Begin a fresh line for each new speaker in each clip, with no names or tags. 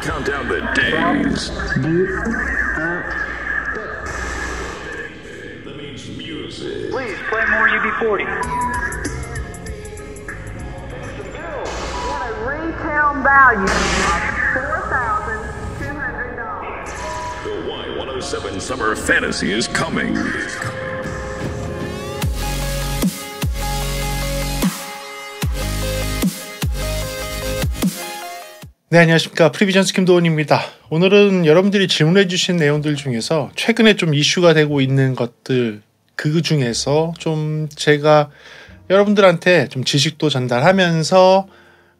count down the days. That means music.
Please play more UB40.
Retail value $4,200.
The Y107 Summer Fantasy is coming.
네, 안녕하십니까. 프리비전스 김도훈입니다. 오늘은 여러분들이 질문해 주신 내용들 중에서 최근에 좀 이슈가 되고 있는 것들, 그 중에서 좀 제가 여러분들한테 좀 지식도 전달하면서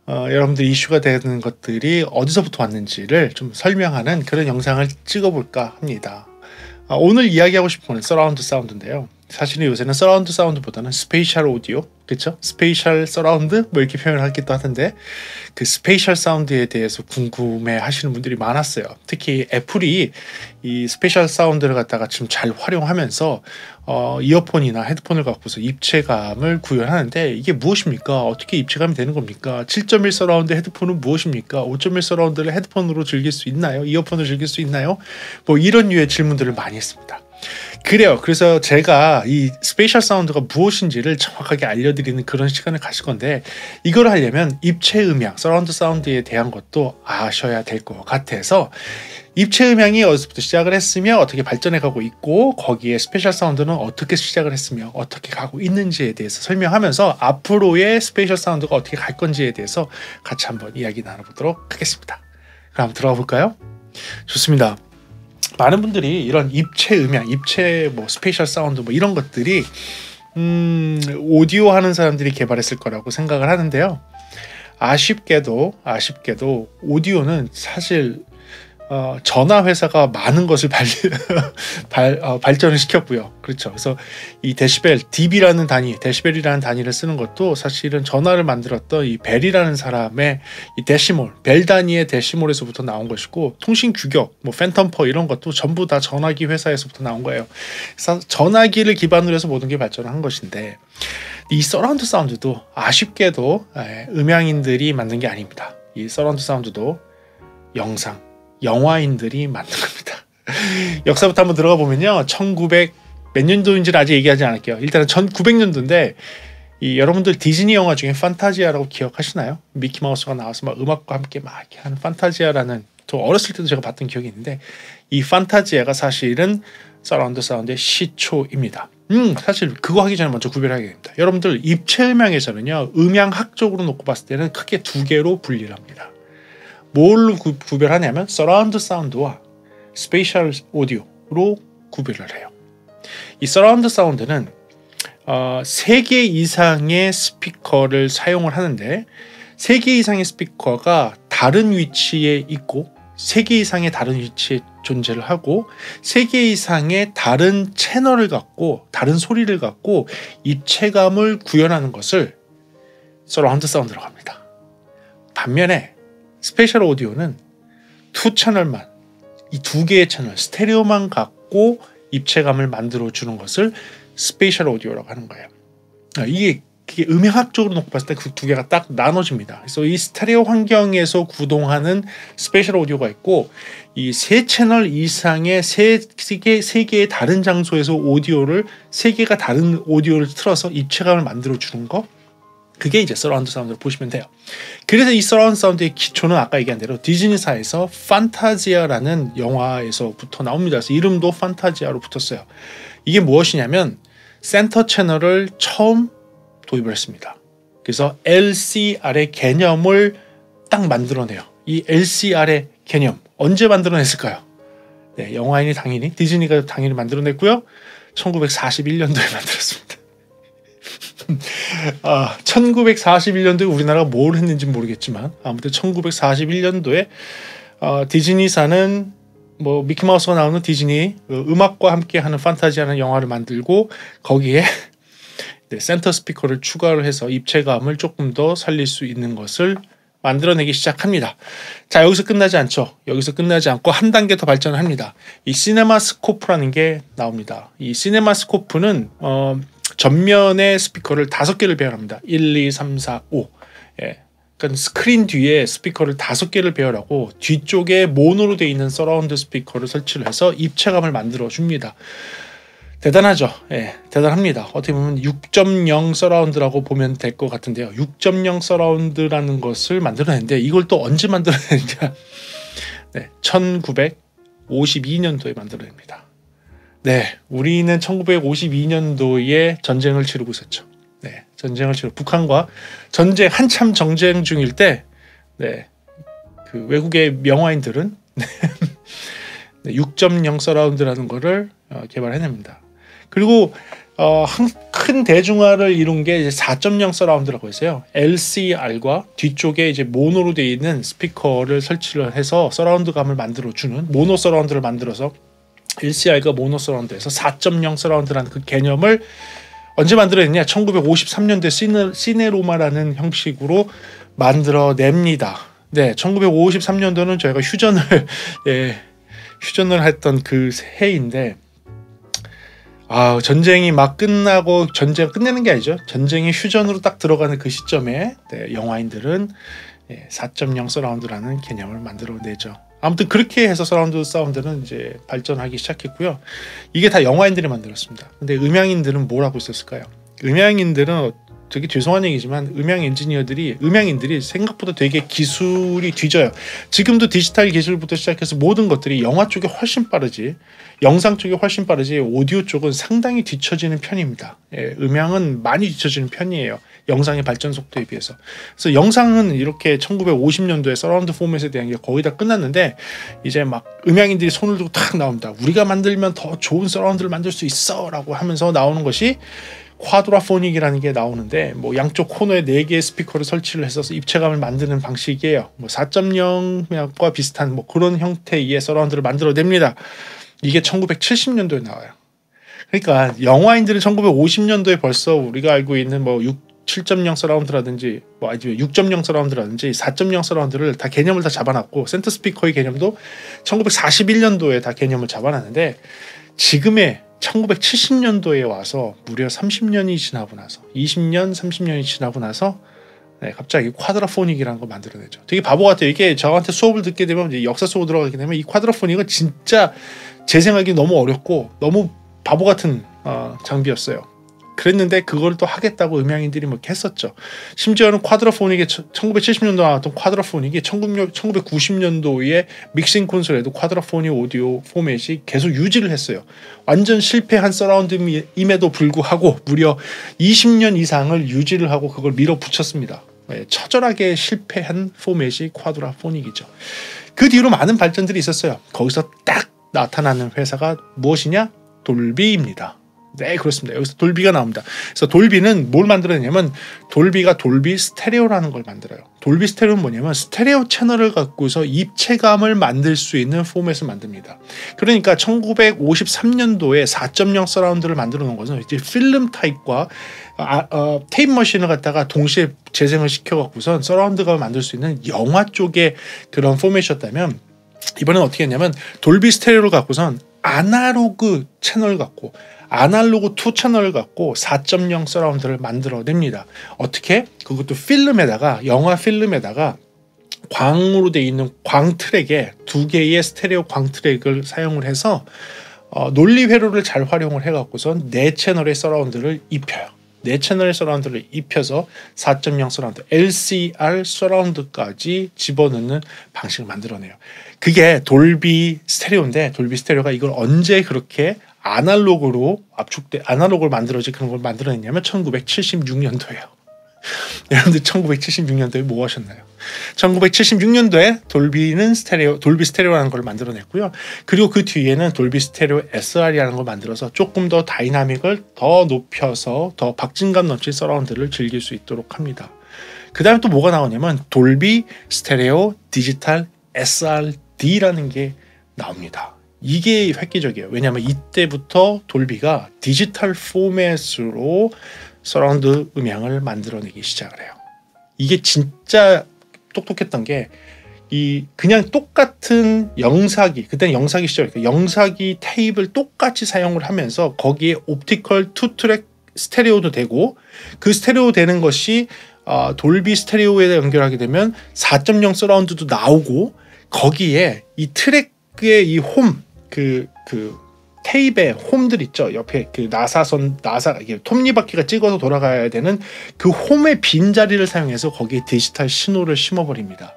여러분들 이슈가 되는 것들이 어디서부터 왔는지를 좀 설명하는 그런 영상을 찍어볼까 합니다. 오늘 이야기하고 싶은 건 서라운드 사운드인데요. 사실은 요새는 서라운드 사운드보다는 스페이셜 오디오, 그렇죠? 스페이셜 서라운드 뭐 이렇게 표현을 하기도 하던데, 그 스페이셜 사운드에 대해서 궁금해 하시는 분들이 많았어요. 특히 애플이 이 스페이셜 사운드를 갖다가 지금 잘 활용하면서 이어폰이나 헤드폰을 갖고서 입체감을 구현하는데, 이게 무엇입니까? 어떻게 입체감이 되는 겁니까? 7.1 서라운드 헤드폰은 무엇입니까? 5.1 서라운드를 헤드폰으로 즐길 수 있나요? 이어폰으로 즐길 수 있나요? 뭐 이런 류의 질문들을 많이 했습니다. 그래요. 그래서 제가 이 스페이셜 사운드가 무엇인지를 정확하게 알려드리는 그런 시간을 가질 건데, 이걸 하려면 입체 음향, 서라운드 사운드에 대한 것도 아셔야 될 것 같아서, 입체 음향이 어디서부터 시작을 했으며 어떻게 발전해 가고 있고, 거기에 스페이셜 사운드는 어떻게 시작을 했으며 어떻게 가고 있는지에 대해서 설명하면서 앞으로의 스페이셜 사운드가 어떻게 갈 건지에 대해서 같이 한번 이야기 나눠보도록 하겠습니다. 그럼 한번 들어가 볼까요? 좋습니다. 많은 분들이 이런 입체 음향, 입체 뭐 스페이셜 사운드 뭐 이런 것들이 오디오 하는 사람들이 개발했을 거라고 생각을 하는데요. 아쉽게도 오디오는 사실 전화 회사가 많은 것을 발전을 시켰고요. 그렇죠. 그래서 이 데시벨, dB라는 단위, 데시벨이라는 단위를 쓰는 것도 사실은 전화를 만들었던 이 벨이라는 사람의 이 데시몰, 벨 단위의 데시몰에서부터 나온 것이고, 통신 규격, 뭐 팬텀퍼 이런 것도 전부 다 전화기 회사에서부터 나온 거예요. 그래서 전화기를 기반으로 해서 모든 게 발전한 것인데, 이 서라운드 사운드도 아쉽게도 음향인들이 만든 게 아닙니다. 이 서라운드 사운드도 영화인들이 만든 겁니다. 역사부터 한번 들어가 보면요, 1900 몇 년도인지는 아직 얘기하지 않을게요. 일단은 1900년도인데 이 여러분들 디즈니 영화 중에 판타지아라고 기억하시나요? 미키마우스가 나와서 막 음악과 함께 막 이렇게 하는 판타지아라는, 저 어렸을 때도 제가 봤던 기억이 있는데, 이 판타지아가 사실은 서라운드 사운드의 시초입니다. 사실 그거 하기 전에 먼저 구별하게 됩니다. 여러분들 입체 음향에서는요, 음향학적으로 놓고 봤을 때는 크게 두 개로 분리를 합니다. 뭘로 구별하냐면 서라운드 사운드와 스페이셜 오디오로 구별을 해요. 이 서라운드 사운드는 3개 이상의 스피커를 사용을 하는데, 3개 이상의 스피커가 다른 위치에 있고 3개 이상의 다른 위치에 존재를 하고 3개 이상의 다른 채널을 갖고 다른 소리를 갖고 입체감을 구현하는 것을 서라운드 사운드라고 합니다. 반면에 스페이셜 오디오는 2채널만, 이 2개의 채널, 스테레오만 갖고 입체감을 만들어주는 것을 스페이셜 오디오라고 하는 거예요. 이게 음향학적으로 놓고 봤을 때 그 2개가 딱 나눠집니다. 그래서 이 스테레오 환경에서 구동하는 스페이셜 오디오가 있고, 이 3채널 이상의 3개의 다른 장소에서 오디오를 3개가 다른 오디오를 틀어서 입체감을 만들어주는 거, 그게 이제 서라운드 사운드로 보시면 돼요. 그래서 이 서라운드 사운드의 기초는 아까 얘기한 대로 디즈니사에서 판타지아라는 영화에서부터 나옵니다. 그래서 이름도 판타지아로 붙었어요. 이게 무엇이냐면 센터 채널을 처음 도입을 했습니다. 그래서 LCR의 개념을 딱 만들어내요. 이 LCR의 개념 언제 만들어냈을까요? 네, 영화인이 당연히, 디즈니가 당연히 만들어냈고요. 1941년도에 만들었습니다. 1941년도에 우리나라가 뭘 했는지 모르겠지만, 아무튼 1941년도에 디즈니사는 뭐 미키마우스가 나오는 디즈니 음악과 함께하는 판타지라는 영화를 만들고, 거기에 센터 스피커를 추가를 해서 입체감을 조금 더 살릴 수 있는 것을 만들어내기 시작합니다. 자, 여기서 끝나지 않죠. 여기서 끝나지 않고 한 단계 더 발전을 합니다. 이 시네마스코프라는 게 나옵니다. 이 시네마스코프는 전면의 스피커를 5개를 배열합니다. 1, 2, 3, 4, 5. 예. 그러니까 그러니까 스크린 뒤에 스피커를 5개를 배열하고 뒤쪽에 모노로 되어 있는 서라운드 스피커를 설치를 해서 입체감을 만들어 줍니다. 대단하죠. 예, 대단합니다. 어떻게 보면 6.0 서라운드라고 보면 될 것 같은데요. 6.0 서라운드라는 것을 만들어냈는데 이걸 또 언제 만들어냈냐? 네, 1952년도에 만들어냅니다. 네, 우리는 1952년도에 전쟁을 치르고 있었죠. 네, 북한과 한참 전쟁 중일 때, 네, 그 외국의 명화인들은 6.0 서라운드라는 거를 개발해냅니다. 그리고 큰 대중화를 이룬 게 이제 4.0 서라운드라고 했어요. LCR과 뒤쪽에 이제 모노로 되어 있는 스피커를 설치를 해서 서라운드감을 만들어주는 모노 서라운드를 만들어서 LCR과 모노 서라운드에서 4.0 서라운드라는 그 개념을 언제 만들어냈냐? 1953년도에 시네로마라는 형식으로 만들어냅니다. 네, 1953년도는 저희가 휴전을 했던 그 해인데, 전쟁이 막 끝나고 전쟁 끝내는 게 아니죠. 전쟁이 휴전으로 딱 들어가는 그 시점에 영화인들은 4.0 서라운드라는 개념을 만들어내죠. 아무튼 그렇게 해서 서라운드 사운드는 이제 발전하기 시작했고요. 이게 다 영화인들이 만들었습니다. 근데 음향인들은 뭘 하고 있었을까요? 음향인들은 되게 죄송한 얘기지만 음향인들이 생각보다 되게 기술이 뒤져요. 지금도 디지털 기술부터 시작해서 모든 것들이 영화 쪽에 훨씬 빠르지, 영상 쪽에 훨씬 빠르지, 오디오 쪽은 상당히 뒤처지는 편입니다. 예, 음향은 많이 뒤처지는 편이에요. 영상의 발전 속도에 비해서. 그래서 영상은 이렇게 1950년도에 서라운드 포맷에 대한 게 거의 다 끝났는데, 이제 막 음향인들이 손을 들고 탁 나옵니다. 우리가 만들면 더 좋은 서라운드를 만들 수 있어 라고 하면서 나오는 것이 쿼드라포닉이라는 게 나오는데, 뭐 양쪽 코너에 4개의 스피커를 설치를 해서 입체감을 만드는 방식이에요. 뭐 4.0과 비슷한 뭐 그런 형태의 서라운드를 만들어냅니다. 이게 1970년도에 나와요. 그러니까 영화인들은 1950년도에 벌써 우리가 알고 있는 뭐 7.0 서라운드라든지 뭐 아니면 6.0 서라운드라든지 4.0 서라운드를 다 개념을 다 잡아놨고, 센터 스피커의 개념도 1941년도에 다 개념을 잡아놨는데, 지금의 1970년도에 와서 무려 30년이 지나고 나서 20년, 30년이 지나고 나서 갑자기 쿼드라포닉이라는 걸 만들어내죠. 되게 바보 같아요. 이게 저한테 수업을 듣게 되면, 이제 역사 속으로 들어가게 되면 이 쿼드라포닉은 진짜 재생하기 너무 어렵고 너무 바보 같은 장비였어요. 그랬는데 그걸 또 하겠다고 음향인들이 뭐 했었죠. 심지어는 쿼드라포닉이 1970년도 나왔던 쿼드라포닉이 1990년도에 믹싱 콘솔에도 쿼드라포닉 오디오 포맷이 계속 유지를 했어요. 완전 실패한 서라운드임에도 불구하고 무려 20년 이상을 유지를 하고 그걸 밀어붙였습니다. 처절하게 실패한 포맷이 쿼드라포닉이죠. 그 뒤로 많은 발전들이 있었어요. 거기서 딱 나타나는 회사가 무엇이냐? 돌비입니다. 네, 그렇습니다. 여기서 돌비가 나옵니다. 그래서 돌비는 뭘 만들어내냐면, 돌비가 돌비 스테레오라는 걸 만들어요. 돌비 스테레오는 뭐냐면 스테레오 채널을 갖고서 입체감을 만들 수 있는 포맷을 만듭니다. 그러니까 1953년도에 4.0 서라운드를 만들어 놓은 것은 이제 필름 타입과 테이프 머신을 갖다가 동시에 재생을 시켜갖고선 서라운드가 만들 수 있는 영화 쪽의 그런 포맷이었다면, 이번엔 어떻게 했냐면 돌비 스테레오를 갖고선 아날로그 채널을 갖고 아날로그 2 채널을 갖고 4.0 서라운드를 만들어냅니다. 어떻게? 그것도 필름에다가, 영화 필름에다가 광으로 되어 있는 광 트랙에 2개의 스테레오 광 트랙을 사용을 해서 논리 회로를 잘 활용을 해갖고선 4채널의 서라운드를 입혀요. 4채널의 서라운드를 입혀서 4.0 서라운드, LCR 서라운드까지 집어넣는 방식을 만들어내요. 그게 돌비 스테레오인데, 돌비 스테레오가 이걸 언제 그렇게 아날로그를 만들어지 그런 걸 만들어냈냐면 1976년도예요. 여러분들 1976년도에 뭐 하셨나요? 1976년도에 돌비 스테레오라는 걸 만들어냈고요. 그리고 그 뒤에는 돌비 스테레오 SR이라는 걸 만들어서 조금 더 다이나믹을 더 높여서 더 박진감 넘친 서라운드를 즐길 수 있도록 합니다. 그 다음에 또 뭐가 나오냐면 돌비 스테레오 디지털 SRD라는 게 나옵니다. 이게 획기적이에요. 왜냐하면 이때부터 돌비가 디지털 포맷으로 서라운드 음향을 만들어내기 시작을 해요. 이게 진짜 똑똑했던 게, 그냥 똑같은 영사기, 그때는 영사기 시절이니까 영사기 테이프를 똑같이 사용을 하면서 거기에 옵티컬 2트랙 스테레오도 되고, 그 스테레오 되는 것이 돌비 스테레오에 연결하게 되면 4.0 서라운드도 나오고 거기에 이 트랙의 이 홈 그 테이프의 홈들 있죠. 옆에 그 나사 이게 톱니바퀴가 찍어서 돌아가야 되는 그 홈의 빈자리를 사용해서 거기에 디지털 신호를 심어버립니다.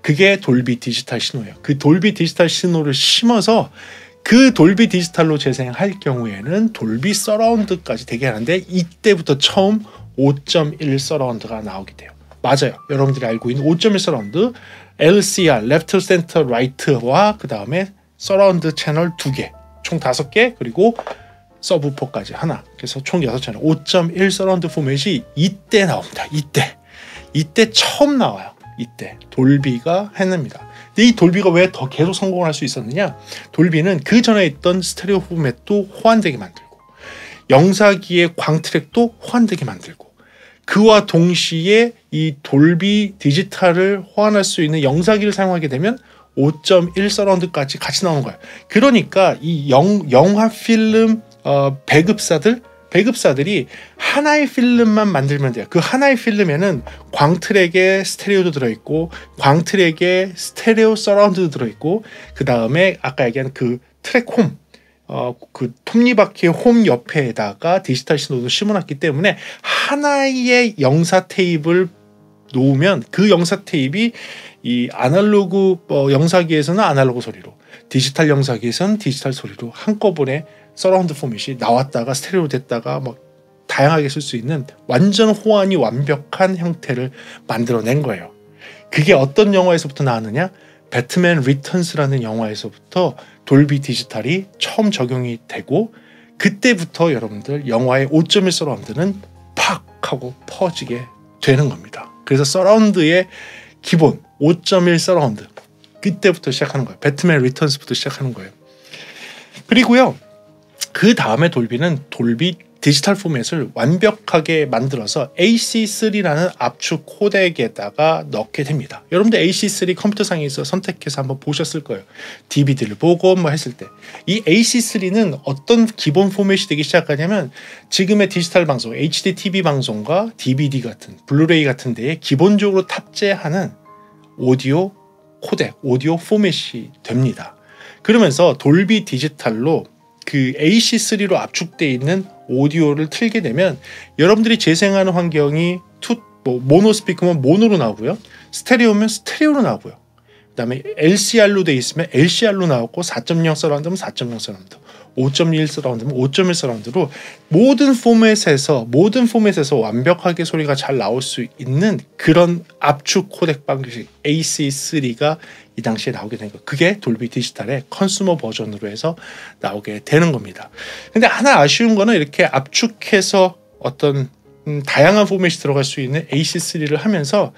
그게 돌비 디지털 신호예요. 그 돌비 디지털 신호를 심어서 그 돌비 디지털로 재생할 경우에는 돌비 서라운드까지 되게 하는데 이때부터 처음 5.1 서라운드가 나오게 돼요. 맞아요. 여러분들이 알고 있는 5.1 서라운드 LCR, Left, Center, Right와 그 다음에 서라운드 채널 2개, 총 5개 그리고 서브우퍼까지 하나. 그래서 총 6채널 5.1 서라운드 포맷이 이때 나옵니다. 이때 처음 나와요. 이때 돌비가 해냅니다. 근데 이 돌비가 왜 더 계속 성공을 할 수 있었느냐? 돌비는 그 전에 있던 스테레오 포맷도 호환되게 만들고 영사기의 광트랙도 호환되게 만들고 그와 동시에 이 돌비 디지털을 호환할 수 있는 영사기를 사용하게 되면 5.1 서라운드까지 같이 나오는 거예요. 그러니까 이 영화 필름 배급사들이 하나의 필름만 만들면 돼요. 그 하나의 필름에는 광트랙에 스테레오도 들어있고 광트랙에 스테레오 서라운드도 들어있고 그 다음에 아까 얘기한 그 트랙 홈 그 톱니바퀴의 홈 옆에다가 디지털 신호도 심어놨기 때문에 하나의 영사 테이프를 놓으면 그 영사 테이프이 이 아날로그 영사기에서는 아날로그 소리로 디지털 영사기에서는 디지털 소리로 한꺼번에 서라운드 포맷이 나왔다가 스테레오 됐다가 뭐 다양하게 쓸 수 있는 완전 호환이 완벽한 형태를 만들어낸 거예요. 그게 어떤 영화에서부터 나왔느냐? 배트맨 리턴스라는 영화에서부터 돌비 디지털이 처음 적용이 되고 그때부터 여러분들 영화의 5.1 서라운드는 팍 하고 퍼지게 되는 겁니다. 그래서 서라운드의 기본 5.1 서라운드 그때부터 시작하는 거예요. 배트맨 리턴스부터 시작하는 거예요. 그리고요. 그 다음에 돌비는 돌비 디지털 포맷을 완벽하게 만들어서 AC3라는 압축 코덱에다가 넣게 됩니다. 여러분들 AC3 컴퓨터상에서 선택해서 한번 보셨을 거예요. DVD를 보고 뭐 했을 때. 이 AC3는 어떤 기본 포맷이 되기 시작하냐면 지금의 디지털 방송, HD TV 방송과 DVD 같은, 블루레이 같은 데에 기본적으로 탑재하는 오디오 코덱, 오디오 포맷이 됩니다. 그러면서 돌비 디지털로 그 AC3로 압축되어 있는 오디오를 틀게 되면 여러분들이 재생하는 환경이 모노 스피커면 모노로 나오고요. 스테레오면 스테레오로 나오고요. 그 다음에 LCR로 되어 있으면 LCR로 나오고 4.0 서라운드면 4.0 서라운드 5.1 서라운드면 5.1 서라운드로 모든 포맷에서 완벽하게 소리가 잘 나올 수 있는 그런 압축 코덱 방식 AC3가 이 당시에 나오게 된 거. 그게 돌비 디지털의 컨슈머 버전으로 해서 나오게 되는 겁니다. 근데 하나 아쉬운 거는 이렇게 압축해서 어떤 다양한 포맷이 들어갈 수 있는 AC3를 하면서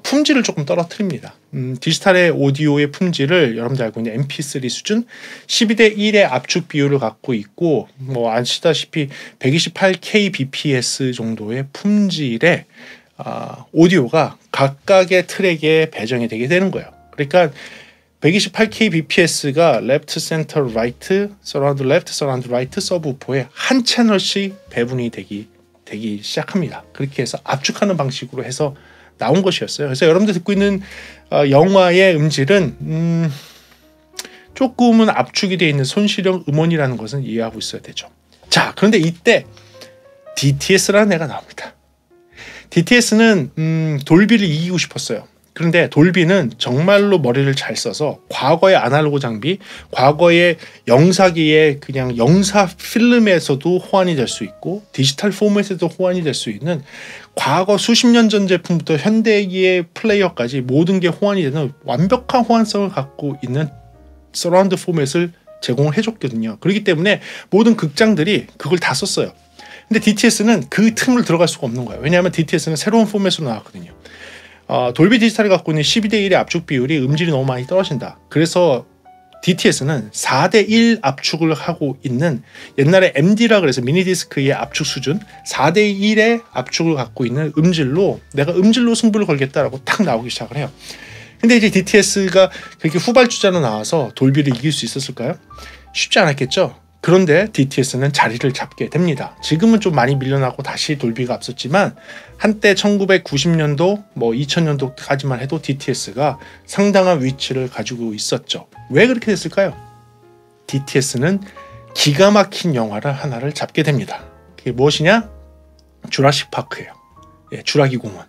품질을 조금 떨어뜨립니다. 디지털의 오디오의 품질을 여러분들 알고 있는 MP3 수준 12:1의 압축 비율을 갖고 있고 뭐 아시다시피 128kbps 정도의 품질의 오디오가 각각의 트랙에 배정이 되게 되는 거예요. 그러니까 128kbps가 Left, Center, Right, Surround Left, Surround Right 서브우퍼에 한 채널씩 배분이 되기 시작합니다. 그렇게 해서 압축하는 방식으로 해서 나온 것이었어요. 그래서 여러분들 듣고 있는 영화의 음질은 조금은 압축이 되어 있는 손실형 음원이라는 것은 이해하고 있어야 되죠. 자, 그런데 이때 DTS라는 애가 나옵니다. DTS는 돌비를 이기고 싶었어요. 그런데 돌비는 정말로 머리를 잘 써서 과거의 아날로그 장비, 과거의 영사기의 그냥 영사 필름에서도 호환이 될 수 있고 디지털 포맷에도 호환이 될 수 있는 과거 수십 년 전 제품부터 현대기의 플레이어까지 모든 게 호환이 되는 완벽한 호환성을 갖고 있는 서라운드 포맷을 제공을 해줬거든요. 그렇기 때문에 모든 극장들이 그걸 다 썼어요. 근데 DTS는 그 틈을 들어갈 수가 없는 거예요. 왜냐하면 DTS는 새로운 포맷으로 나왔거든요. 돌비 디지털이 갖고 있는 12:1의 압축 비율이 음질이 너무 많이 떨어진다. 그래서 DTS는 4:1 압축을 하고 있는 옛날에 MD라 그래서 미니디스크의 압축 수준 4:1의 압축을 갖고 있는 음질로 내가 음질로 승부를 걸겠다라고 탁 나오기 시작을 해요. 근데 이제 DTS가 그렇게 후발주자로 나와서 돌비를 이길 수 있었을까요? 쉽지 않았겠죠. 그런데 DTS는 자리를 잡게 됩니다. 지금은 좀 많이 밀려나고 다시 돌비가 앞섰지만 한때 1990년도 2000년도까지만 해도 DTS가 상당한 위치를 가지고 있었죠. 왜 그렇게 됐을까요? DTS는 기가 막힌 영화를 하나를 잡게 됩니다. 그게 무엇이냐? 주라식 파크예요. 예, 주라기 공원.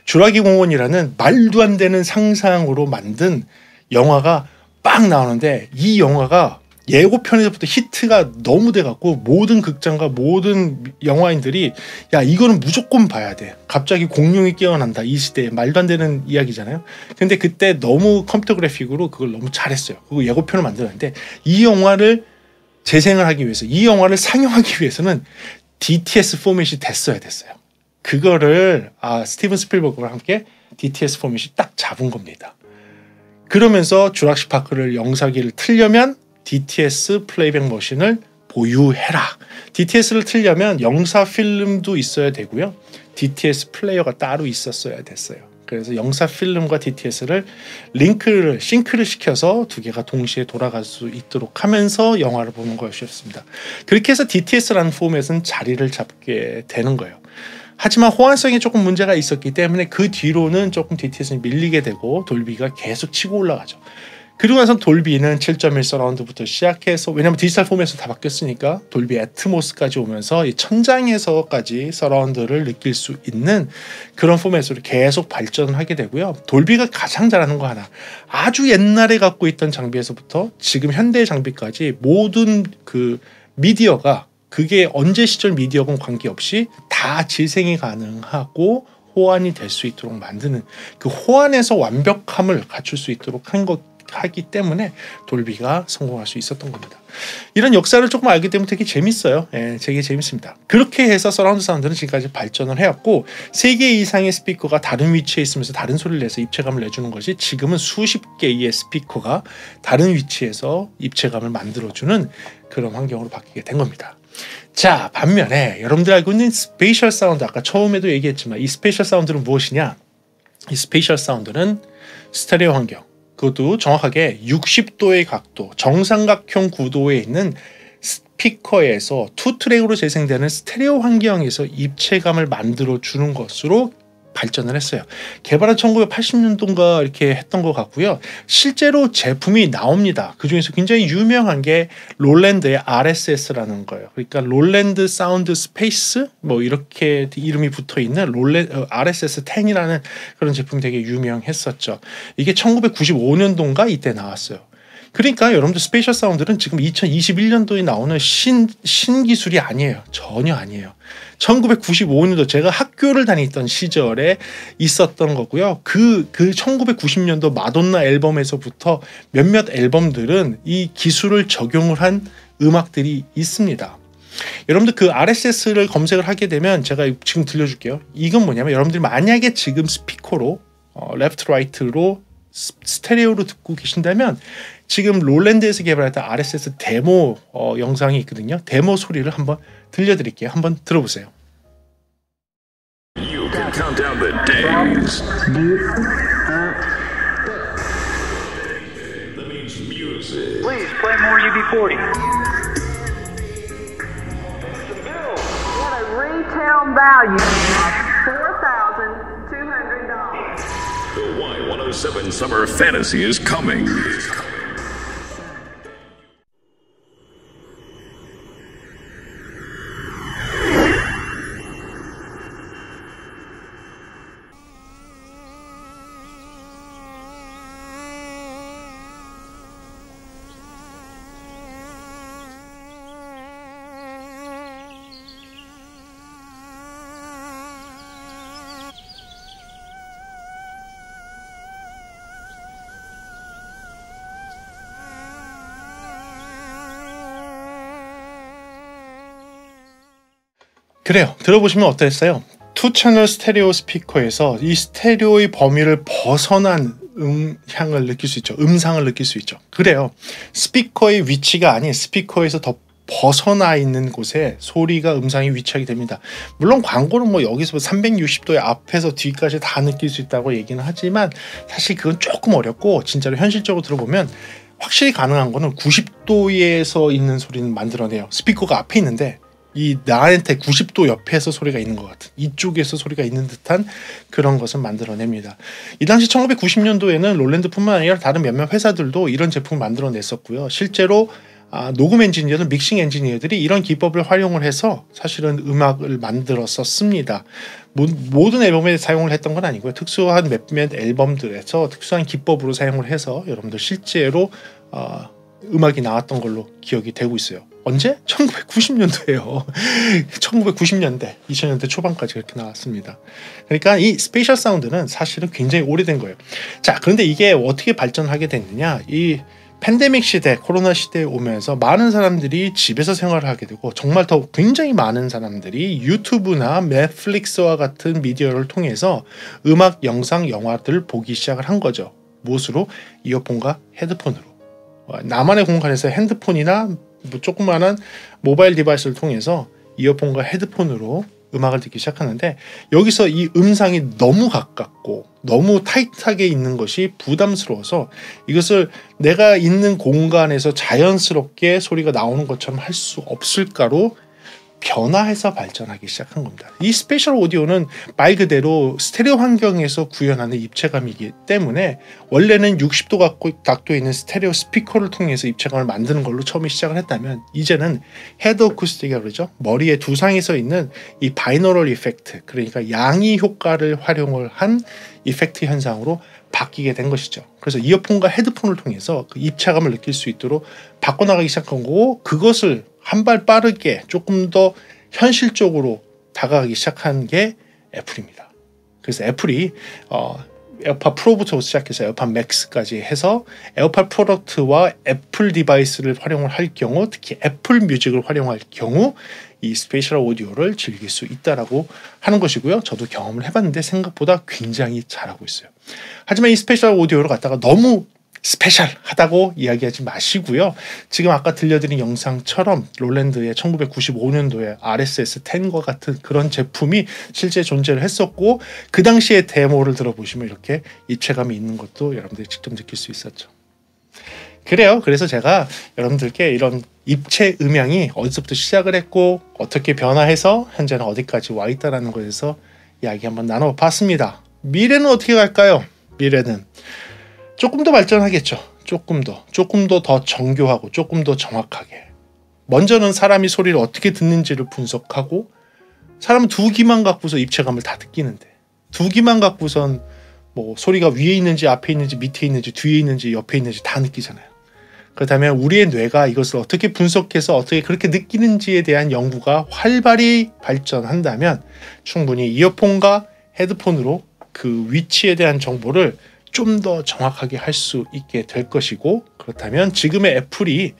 주라기 공원이라는 말도 안 되는 상상으로 만든 영화가 빡 나오는데, 이 영화가 예고편에서부터 히트가 너무 돼갖고 모든 극장과 모든 영화인들이 야 이거는 무조건 봐야 돼. 갑자기 공룡이 깨어난다. 이 시대에 말도 안 되는 이야기잖아요. 근데 그때 너무 컴퓨터 그래픽으로 그걸 너무 잘했어요. 그리고 예고편을 만들었는데, 이 영화를 재생을 하기 위해서, 이 영화를 상영하기 위해서는 DTS 포맷이 됐어요. 그거를 스티븐 스필버그와 함께 DTS 포맷이 딱 잡은 겁니다. 그러면서 주라식 파크를 영상기를 틀려면 DTS 플레이백 머신을 보유해라. DTS를 틀려면 영사 필름도 있어야 되고요. DTS 플레이어가 따로 있었어야 됐어요. 그래서 영사 필름과 DTS를 싱크를 시켜서 두 개가 동시에 돌아갈 수 있도록 하면서 영화를 보는 것이었습니다. 그렇게 해서 DTS라는 포맷은 자리를 잡게 되는 거예요. 하지만 호환성에 조금 문제가 있었기 때문에 그 뒤로는 조금 DTS는 밀리게 되고 돌비가 계속 치고 올라가죠. 그리고 나서 돌비는 7.1 서라운드부터 시작해서, 왜냐면 디지털 포맷으로 다 바뀌었으니까 돌비 애트모스까지 오면서 이 천장에서까지 서라운드를 느낄 수 있는 그런 포맷으로 계속 발전을 하게 되고요. 돌비가 가장 잘하는 거 하나, 아주 옛날에 갖고 있던 장비에서부터 지금 현대의 장비까지 모든 그 미디어가, 그게 언제 시절 미디어건 관계없이 다 재생이 가능하고 호환이 될 수 있도록 만드는, 그 호환에서 완벽함을 갖출 수 있도록 하기 때문에 돌비가 성공할 수 있었던 겁니다. 이런 역사를 조금 알기 때문에 되게 재밌어요. 예, 되게 재밌습니다. 그렇게 해서 서라운드 사운드는 지금까지 발전을 해왔고, 3개 이상의 스피커가 다른 위치에 있으면서 다른 소리를 내서 입체감을 내주는 것이, 지금은 수십 개의 스피커가 다른 위치에서 입체감을 만들어주는 그런 환경으로 바뀌게 된 겁니다. 자, 반면에 여러분들 알고 있는 스페이셜 사운드, 아까 처음에도 얘기했지만 이 스페이셜 사운드는 무엇이냐? 이 스페이셜 사운드는 스테레오 환경, 그것도 정확하게 60도의 각도, 정삼각형 구도에 있는 스피커에서 투 트랙으로 재생되는 스테레오 환경에서 입체감을 만들어 주는 것으로 발전을 했어요. 개발은 1980년도인가 이렇게 했던 것 같고요. 실제로 제품이 나옵니다. 그 중에서 굉장히 유명한 게 롤랜드의 RSS라는 거예요. 그러니까 롤랜드 사운드 스페이스 이렇게 이름이 붙어 있는 RSS 10이라는 그런 제품이 되게 유명했었죠. 이게 1995년도인가 이때 나왔어요. 그러니까 여러분들 스페이셜 사운드는 지금 2021년도에 나오는 신기술이 아니에요. 전혀 아니에요. 1995년도 제가 학교를 다니던 시절에 있었던 거고요. 그 1990년도 마돈나 앨범에서부터 몇몇 앨범들은 이 기술을 적용을 한 음악들이 있습니다. 여러분들 그 RSS를 검색을 하게 되면 제가 지금 들려줄게요. 이건 뭐냐면, 여러분들이 만약에 지금 스피커로 레프트 라이트로 스테레오로 듣고 계신다면, 지금 롤랜드에서 개발했던 RSS 데모 영상이 있거든요. 데모 소리를 한번 들려드릴게요. 한번 들어보세요.
You can count down the days. That means music.
Please play more UB40. At a retail value of $4,200.
The Y107 Summer Fantasy is coming.
그래요. 들어보시면 어땠어요? 투 채널 스테레오 스피커에서 이 스테레오의 범위를 벗어난 음향을 느낄 수 있죠. 음상을 느낄 수 있죠. 그래요. 스피커의 위치가 아닌 스피커에서 더 벗어나 있는 곳에 소리가, 음상이 위치하게 됩니다. 물론 광고는 여기서 360도의 앞에서 뒤까지 다 느낄 수 있다고 얘기는 하지만, 사실 그건 조금 어렵고, 진짜로 현실적으로 들어보면 확실히 가능한 거는 90도에서 있는 소리는 만들어내요. 스피커가 앞에 있는데 이 나한테 90도 옆에서 소리가 있는 것 같은, 이쪽에서 소리가 있는 듯한 그런 것을 만들어냅니다. 이 당시 1990년도에는 롤랜드뿐만 아니라 다른 몇몇 회사들도 이런 제품을 만들어냈었고요. 실제로 녹음 엔지니어들, 믹싱 엔지니어들이 이런 기법을 활용을 해서 사실은 음악을 만들었었습니다. 모든 앨범에 사용을 했던 건 아니고요. 특수한 몇몇 앨범들에서 특수한 기법으로 사용을 해서 여러분들 실제로 음악이 나왔던 걸로 기억이 되고 있어요. 언제? 1990년도예요. 1990년대, 2000년대 초반까지 그렇게 나왔습니다. 그러니까 이 스페셜 사운드는 사실은 굉장히 오래된 거예요. 자, 그런데 이게 어떻게 발전하게 됐느냐? 이 팬데믹 시대, 코로나 시대에 오면서 많은 사람들이 집에서 생활을 하게 되고 정말 더 굉장히 많은 사람들이 유튜브나 넷플릭스와 같은 미디어를 통해서 음악, 영상, 영화들을 보기 시작을 한 거죠. 무엇으로? 이어폰과 헤드폰으로. 나만의 공간에서 핸드폰이나 조그마한 모바일 디바이스를 통해서 이어폰과 헤드폰으로 음악을 듣기 시작하는데, 여기서 이 음상이 너무 가깝고 너무 타이트하게 있는 것이 부담스러워서 이것을 내가 있는 공간에서 자연스럽게 소리가 나오는 것처럼 할 수 없을까로 변화해서 발전하기 시작한 겁니다. 이 스페셜 오디오는 말 그대로 스테레오 환경에서 구현하는 입체감이기 때문에 원래는 60도 각도에 있는 스테레오 스피커를 통해서 입체감을 만드는 걸로 처음에 시작을 했다면, 이제는 헤드 어쿠스틱이라고 그러죠. 머리에 두상이 서 있는 이 바이너럴 이펙트, 그러니까 양의 효과를 활용을 한 이펙트 현상으로 바뀌게 된 것이죠. 그래서 이어폰과 헤드폰을 통해서 그 입체감을 느낄 수 있도록 바꿔나가기 시작한 거고, 그것을 한 발 빠르게 조금 더 현실적으로 다가가기 시작한 게 애플입니다. 그래서 애플이 에어팟 프로부터 시작해서 에어팟 맥스까지 해서 에어팟 프로덕트와 애플 디바이스를 활용을 할 경우, 특히 애플 뮤직을 활용할 경우 이 스페셜 오디오를 즐길 수 있다라고 하는 것이고요. 저도 경험을 해봤는데 생각보다 굉장히 잘하고 있어요. 하지만 이 스페셜 오디오를 갖다가 너무 스페셜하다고 이야기하지 마시고요. 지금 아까 들려드린 영상처럼 롤랜드의 1995년도에 RSS-10과 같은 그런 제품이 실제 존재를 했었고, 그 당시의 데모를 들어보시면 이렇게 입체감이 있는 것도 여러분들이 직접 느낄 수 있었죠. 그래요. 그래서 제가 여러분들께 이런 입체 음향이 어디서부터 시작을 했고 어떻게 변화해서 현재는 어디까지 와 있다는 것에서 이야기 한번 나눠봤습니다. 미래는 어떻게 갈까요? 미래는 조금 더 발전하겠죠. 조금 더 정교하고 조금 더 정확하게. 먼저는 사람이 소리를 어떻게 듣는지를 분석하고, 사람은 두 귀만 갖고서 입체감을 다 느끼는데, 두 귀만 갖고선 뭐 소리가 위에 있는지 앞에 있는지 밑에 있는지 뒤에 있는지 옆에 있는지 다 느끼잖아요. 그렇다면 우리의 뇌가 이것을 어떻게 분석해서 어떻게 그렇게 느끼는지에 대한 연구가 활발히 발전한다면 충분히 이어폰과 헤드폰으로 그 위치에 대한 정보를 좀 더 정확하게 할 수 있게 될 것이고, 그렇다면 지금의 애플이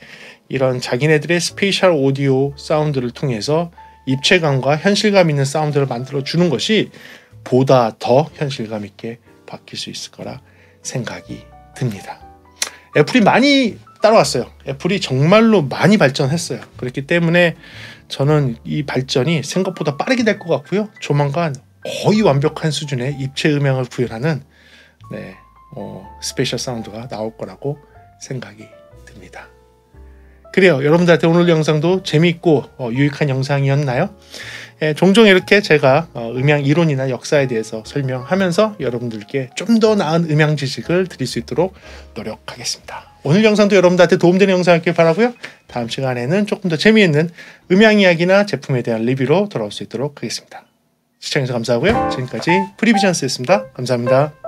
이런 자기네들의 스페셜 오디오 사운드를 통해서 입체감과 현실감 있는 사운드를 만들어 주는 것이 보다 더 현실감 있게 바뀔 수 있을 거라 생각이 듭니다. 애플이 많이 따라왔어요. 애플이 정말로 많이 발전했어요. 그렇기 때문에 저는 이 발전이 생각보다 빠르게 될 것 같고요. 조만간 거의 완벽한 수준의 입체 음향을 구현하는 스페셜 사운드가 나올 거라고 생각이 듭니다. 그래요. 여러분들한테 오늘 영상도 재미있고 유익한 영상이었나요? 종종 이렇게 제가 음향 이론이나 역사에 대해서 설명하면서 여러분들께 좀 더 나은 음향 지식을 드릴 수 있도록 노력하겠습니다. 오늘 영상도 여러분들한테 도움되는 영상이었길 바라고요. 다음 시간에는 조금 더 재미있는 음향 이야기나 제품에 대한 리뷰로 돌아올 수 있도록 하겠습니다. 시청해주셔서 감사하고요. 지금까지 프리비전스였습니다. 감사합니다.